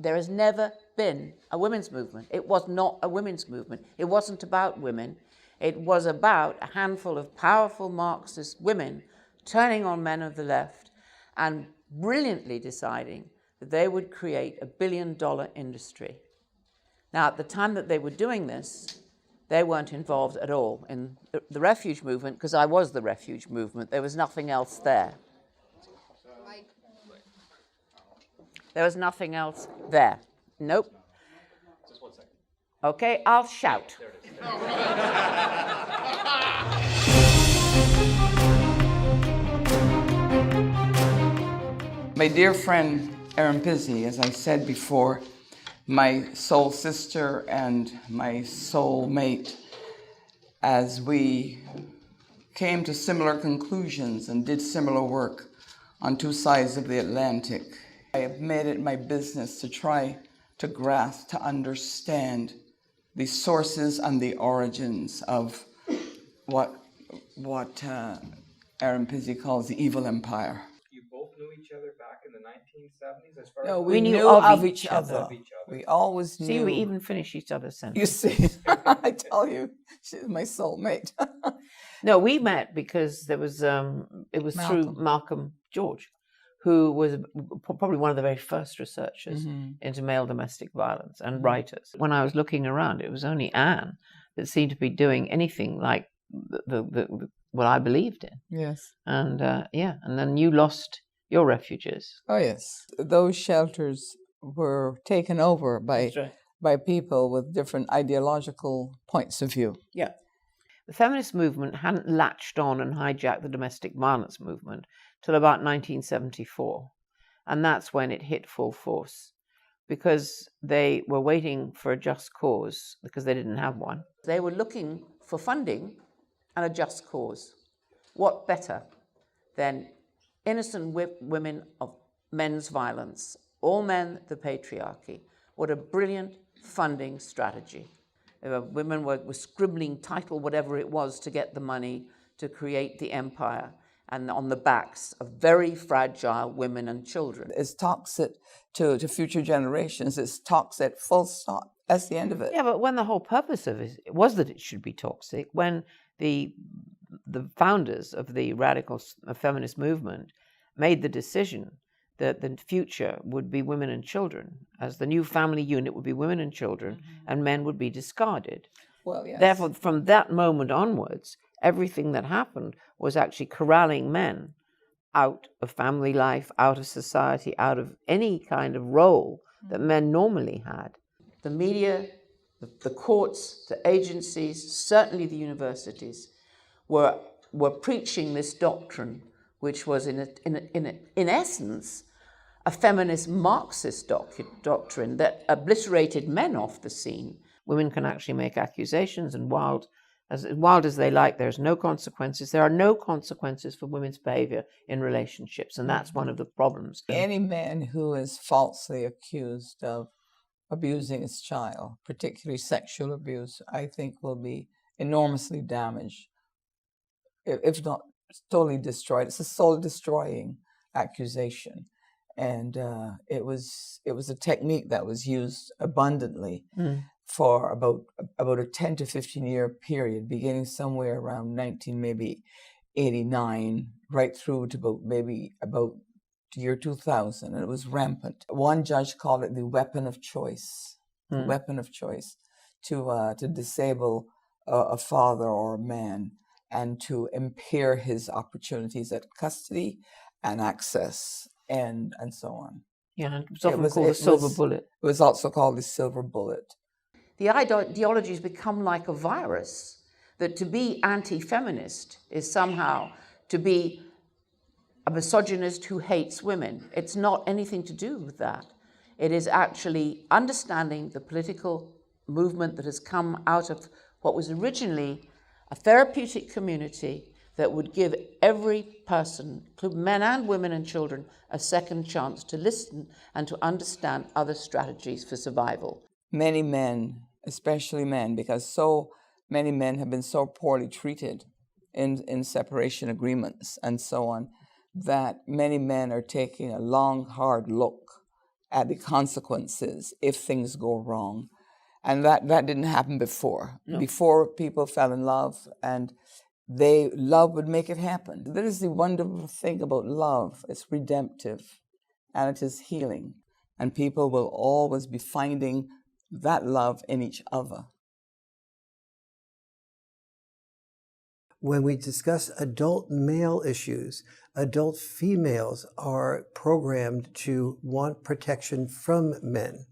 There has never been a women's movement. It was not a women's movement. It wasn't about women. It was about a handful of powerful Marxist women turning on men of the left and brilliantly deciding that they would create a billion-dollar industry. Now, at the time that they were doing this, they weren't involved at all in the refuge movement, because I was the refuge movement. There was nothing else there. There was nothing else there. Nope. Just 1 second. Okay, I'll shout. There it is. My dear friend Erin Pizzey, as I said before, my soul sister and my soul mate, as we came to similar conclusions and did similar work on two sides of the Atlantic. I have made it my business to try to grasp, to understand the sources and the origins of what Erin Pizzey calls the evil empire. You both knew each other back in the 1970s, as far No, as we knew knew of of each each other. other. We always knew. See, we even finish each other's You sentences. see, I tell you, she's my soulmate. No, we met because there was it was through Malcolm George, who was probably one of the very first researchers into male domestic violence and writers. When I was looking around, it was only Anne that seemed to be doing anything like what I believed in. Yes. And and then you lost your refuges. Oh, yes. Those shelters were taken over by people with different ideological points of view. Yeah. The feminist movement hadn't latched on and hijacked the domestic violence movement till about 1974. And that's when it hit full force, because they were waiting for a just cause because they didn't have one. They were looking for funding and a just cause. What better than innocent women of men's violence, all men, the patriarchy? What a brilliant funding strategy. Women were scribbling title, whatever it was, to get the money to create the empire, and on the backs of very fragile women and children. It's toxic to future generations. It's toxic, full stop. That's the end of it. Yeah, but when the whole purpose of it was that it should be toxic, when the founders of the radical feminist movement made the decision that the future would be women and children, as the new family unit would be women and children, and men would be discarded. Well, yes. Therefore, from that moment onwards, everything that happened was actually corralling men out of family life, out of society, out of any kind of role that men normally had. The media, the courts, the agencies, certainly the universities, were preaching this doctrine, which was in essence a feminist Marxist doctrine that obliterated men off the scene. Women can actually make accusations, and wild as they like, there's no consequences. There are no consequences for women's behavior in relationships, and that's one of the problems. Any man who is falsely accused of abusing his child, particularly sexual abuse, I think will be enormously damaged, if not totally destroyed. It's a soul-destroying accusation. And it was a technique that was used abundantly for about a 10 to 15 year period, beginning somewhere around 1989, right through to about the year 2000, and it was rampant. One judge called it the weapon of choice, the weapon of choice to disable a father or a man and to impair his opportunities at custody and access. And so on. Yeah, it was often called the silver bullet. It was also called the silver bullet. The ideology has become like a virus, that to be anti-feminist is somehow to be a misogynist who hates women. It's not anything to do with that. It is actually understanding the political movement that has come out of what was originally a therapeutic community that would give every person, men and women and children, a second chance to listen and to understand other strategies for survival. Many men, especially men, because so many men have been so poorly treated in separation agreements and so on, that many men are taking a long, hard look at the consequences if things go wrong. And that didn't happen before. No. Before, people fell in love, and love would make it happen. That is the wonderful thing about love. It's redemptive, and it is healing. And people will always be finding that love in each other. When we discuss adult male issues, adult females are programmed to want protection from men.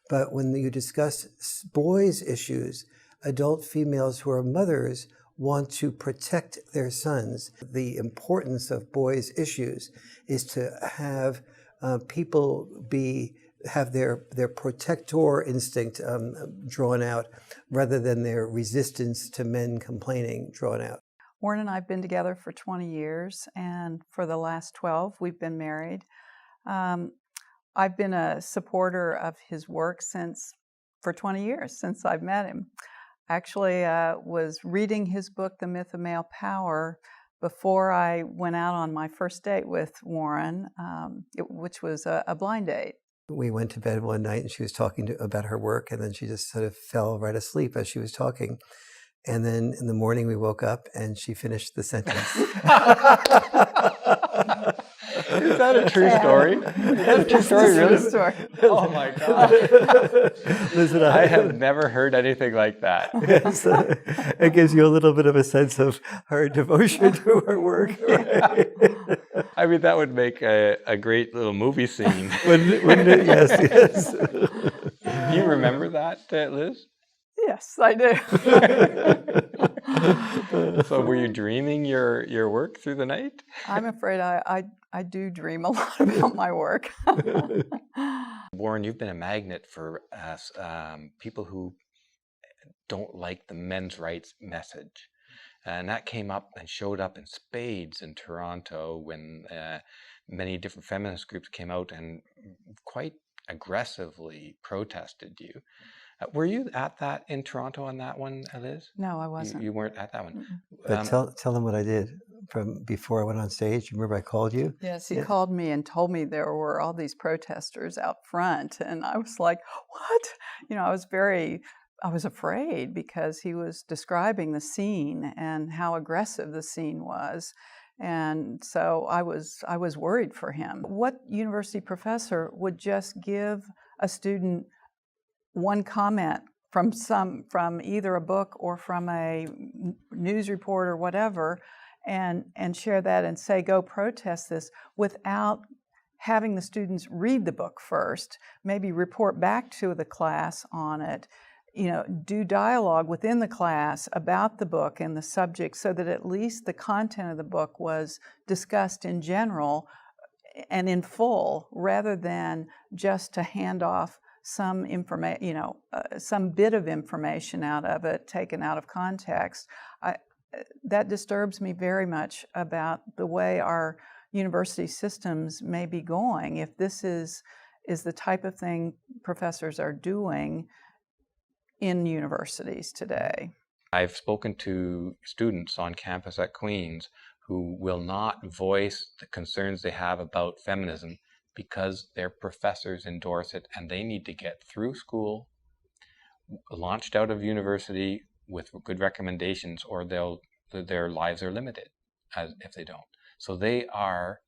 But when you discuss boys' issues, adult females who are mothers want to protect their sons. The importance of boys' issues is to have people have their protector instinct drawn out rather than their resistance to men complaining drawn out. Warren and I have been together for 20 years, and for the last 12, we've been married. I've been a supporter of his work for 20 years, since I've met him. Actually, was reading his book, The Myth of Male Power, before I went out on my first date with Warren, which was a blind date. We went to bed one night and she was talking about her work, and then she just sort of fell right asleep as she was talking. And then in the morning we woke up and she finished the sentence. Is that a true story? Is that a true story, really? True story. Oh my God. Listen, I have never heard anything like that. Yes, it gives you a little bit of a sense of her devotion to her work. Right? I mean, that would make a great little movie scene. Wouldn't it? Yes, yes. Do you remember that, Liz? Yes, I do. So were you dreaming your work through the night? I'm afraid I do dream a lot about my work. Warren, you've been a magnet for us, people who don't like the men's rights message. And that came up and showed up in spades in Toronto when many different feminist groups came out and quite aggressively protested you. Were you at that in Toronto on that one, Liz? No, I wasn't. You weren't at that one. But tell them what I did from before I went on stage. You remember I called you? Yes, he called me and told me there were all these protesters out front, and I was like, what? You know, I was afraid because he was describing the scene and how aggressive the scene was. And so I was worried for him. What university professor would just give a student one comment from either a book or from a news report or whatever, and share that and say, go protest this, without having the students read the book first, maybe report back to the class on it, do dialogue within the class about the book and the subject, so that at least the content of the book was discussed in general and in full, rather than just to hand off some information, some bit of information out of it taken out of context. That disturbs me very much about the way our university systems may be going. If this is the type of thing professors are doing in universities today. I've spoken to students on campus at Queen's who will not voice the concerns they have about feminism because their professors endorse it, and they need to get through school, launched out of university with good recommendations, or their lives are limited if they don't. So they are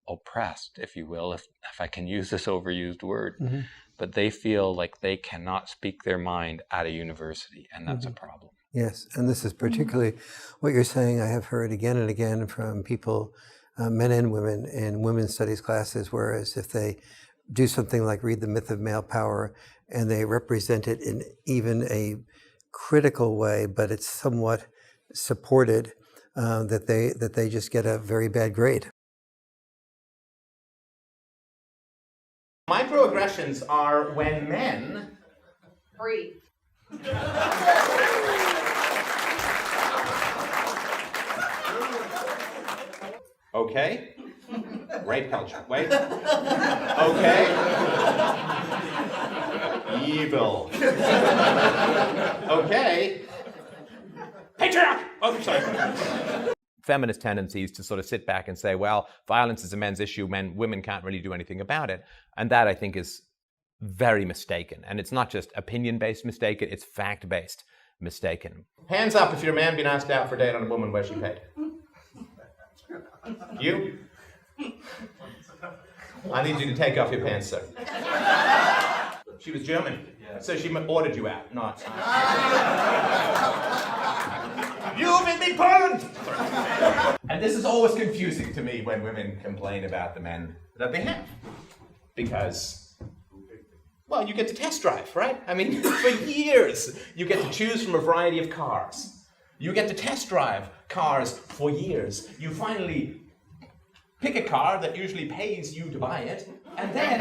oppressed, if you will, if I can use this overused word, Mm-hmm. but they feel like they cannot speak their mind at a university, and that's a problem. Yes, and this is particularly what you're saying. I have heard again and again from people, men and women, in women's studies classes, whereas if they do something like read The Myth of Male Power and they represent it in even a critical way, but it's somewhat supported, that they just get a very bad grade. Microaggressions are when men Breathe. Okay. Rape culture. Wait. Okay. Evil. Okay. Patriarch! Oh, sorry. feminist tendencies to sort of sit back and say, well, violence is a men's issue, women can't really do anything about it. And that, I think, is very mistaken. And it's not just opinion-based mistaken, it's fact-based mistaken. Hands up if you're a man being asked out for a date on a woman where she paid. You? I need you to take off your pants, sir. She was German, so she ordered you out, not... You made me Poland! And this is always confusing to me when women complain about the men that they have. Because, well, you get to test drive, right? I mean, for years, you get to choose from a variety of cars. You get to test drive cars for years. You finally pick a car that usually pays you to buy it, and then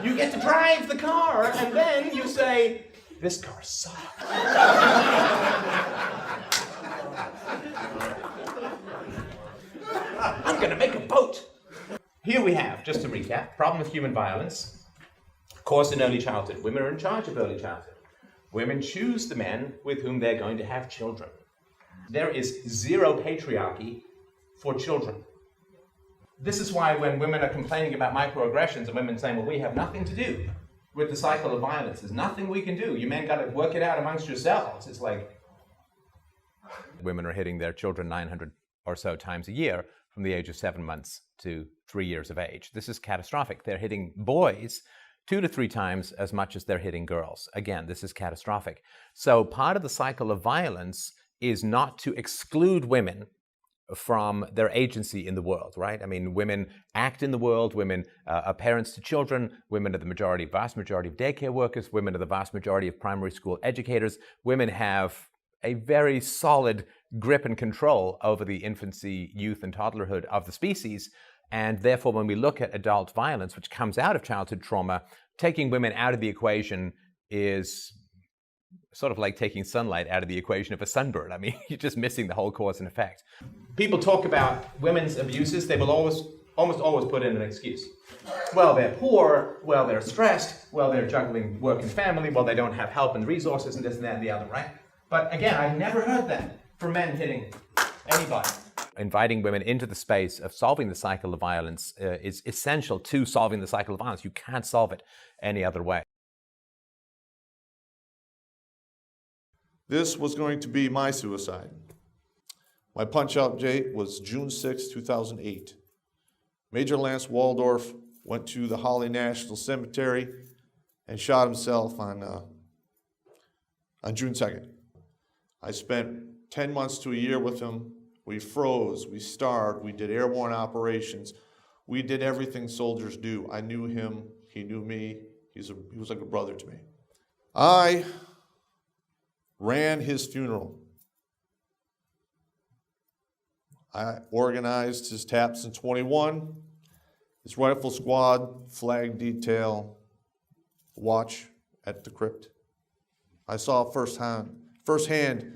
you get to drive the car, and then you say, this car sucks. I'm gonna make a boat. Here we have, just to recap, problem with human violence. Of course, in early childhood, women are in charge of early childhood. Women choose the men with whom they're going to have children. There is zero patriarchy for children. This is why when women are complaining about microaggressions and women saying, well, we have nothing to do with the cycle of violence. There's nothing we can do. You men got to work it out amongst yourselves. It's like... Women are hitting their children 900 or so times a year from the age of 7 months to 3 years of age. This is catastrophic. They're hitting boys 2 to 3 times as much as they're hitting girls. Again, this is catastrophic. So part of the cycle of violence is not to exclude women from their agency in the world, right? I mean, women act in the world, women are parents to children, women are the vast majority of daycare workers, women are the vast majority of primary school educators, women have a very solid grip and control over the infancy, youth, and toddlerhood of the species. And therefore, when we look at adult violence, which comes out of childhood trauma, taking women out of the equation is sort of like taking sunlight out of the equation of a sunburn. I mean, you're just missing the whole cause and effect. People talk about women's abuses, they will almost always put in an excuse. Well, they're poor, well, they're stressed, well, they're juggling work and family, well, they don't have help and resources and this and that and the other, right? But again, I've never heard that from men hitting anybody. Inviting women into the space of solving the cycle of violence is essential to solving the cycle of violence. You can't solve it any other way. This was going to be my suicide. My punch-out date was June 6, 2008. Major Lance Waldorf went to the Holly National Cemetery and shot himself on June 2nd. I spent 10 months to a year with him. We froze, we starved, we did airborne operations. We did everything soldiers do. I knew him, he knew me. He was like a brother to me. I ran his funeral. I organized his taps in 21, his rifle squad, flag detail, watch at the crypt. I saw firsthand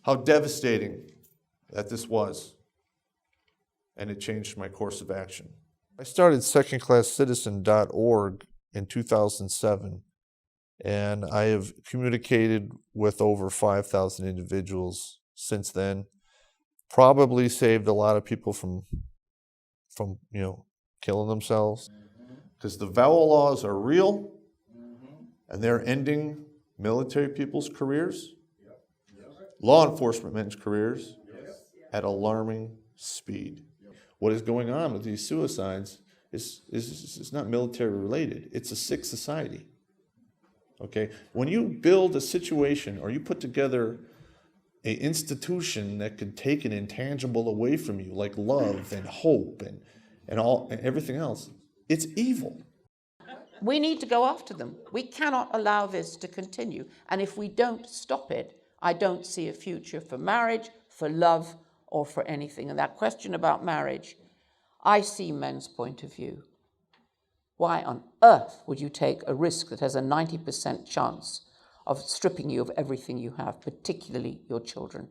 how devastating that this was, and it changed my course of action. I started secondclasscitizen.org in 2007, and I have communicated with over 5,000 individuals since then. Probably saved a lot of people from killing themselves, because the VAWA laws are real, and they're ending military people's careers, law enforcement men's careers, at alarming speed. What is going on with these suicides is not military related. It's a sick society. Okay? When you build a situation or you put together an institution that could take an intangible away from you, like love and hope and everything else, it's evil. We need to go after them. We cannot allow this to continue. And if we don't stop it, I don't see a future for marriage, for love, or for anything. And that question about marriage, I see men's point of view. Why on earth would you take a risk that has a 90% chance of stripping you of everything you have, particularly your children?